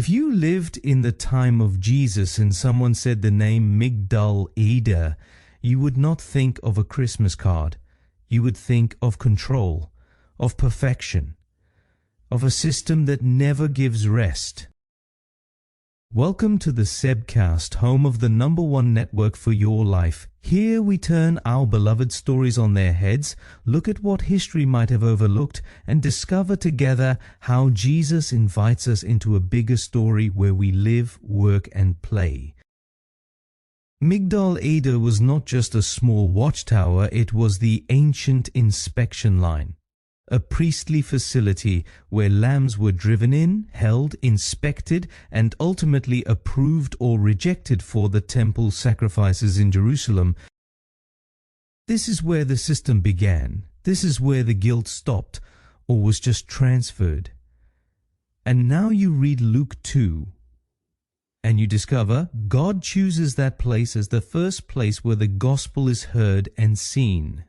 If you lived in the time of Jesus and someone said the name Migdal Eder, you would not think of a Christmas card. You would think of control, of perfection, of a system that never gives rest. Welcome to the Sebcast, home of the #1 network for your life. Here we turn our beloved stories on their heads, look at what history might have overlooked, and discover together how Jesus invites us into a bigger story where we live, work, and play. Migdal Eder was not just a small watchtower, it was the ancient inspection line. A priestly facility where lambs were driven in, held, inspected, and ultimately approved or rejected for the temple sacrifices in Jerusalem. This is where the system began. This is where the guilt stopped, or was just transferred. And now you read Luke 2, and you discover God chooses that place as the first place where the gospel is heard and seen.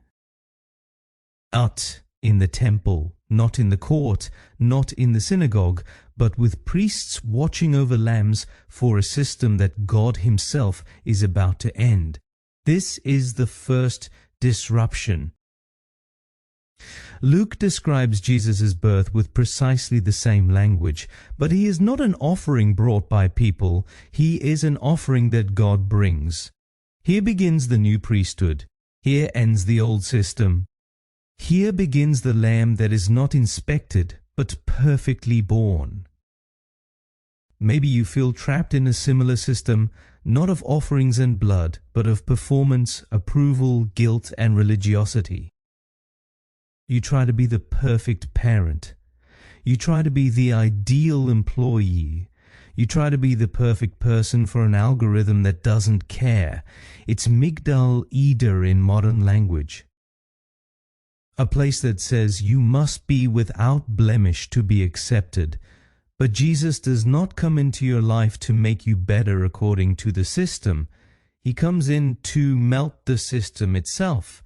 Out in the temple, not in the court, not in the synagogue, but with priests watching over lambs for a system that God Himself is about to end. This is the first disruption. Luke describes Jesus' birth with precisely the same language, but He is not an offering brought by people, He is an offering that God brings. Here begins the new priesthood. Here ends the old system. Here begins the lamb that is not inspected, but perfectly born. Maybe you feel trapped in a similar system, not of offerings and blood, but of performance, approval, guilt, and religiosity. You try to be the perfect parent. You try to be the ideal employee. You try to be the perfect person for an algorithm that doesn't care. It's Migdal Eder in modern language. A place that says you must be without blemish to be accepted. But Jesus does not come into your life to make you better according to the system. He comes in to melt the system itself.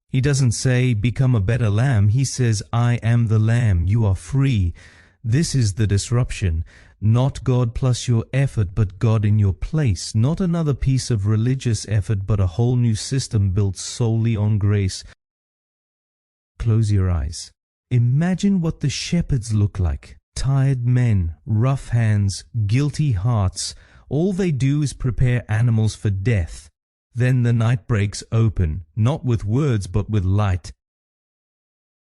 He doesn't say, become a better lamb. He says, I am the lamb. You are free. This is the disruption. Not God plus your effort, but God in your place. Not another piece of religious effort, but a whole new system built solely on grace. Close your eyes. Imagine what the shepherds look like. Tired men, rough hands, guilty hearts. All they do is prepare animals for death. Then the night breaks open, not with words but with light.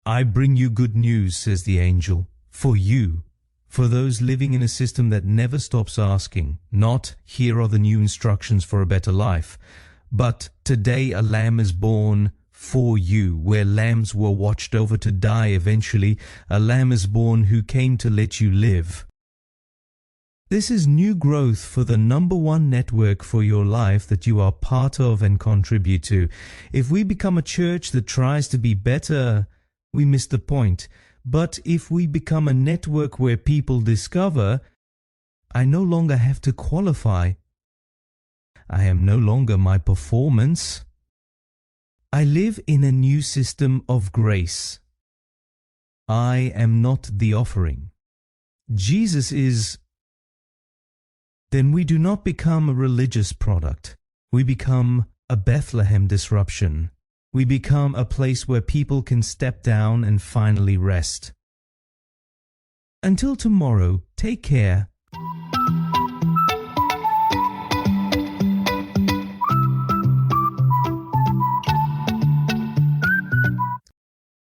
I bring you good news, says the angel, for you, for those living in a system that never stops asking, not here are the new instructions for a better life, but today a lamb is born for you, where lambs were watched over to die eventually, a lamb is born who came to let you live. This is new growth for the #1 network for your life that you are part of and contribute to. If we become a church that tries to be better, we miss the point. But if we become a network where people discover, I no longer have to qualify. I am no longer my performance. I live in a new system of grace. I am not the offering. Jesus is. Then we do not become a religious product. We become a Bethlehem disruption. We become a place where people can step down and finally rest. Until tomorrow, take care.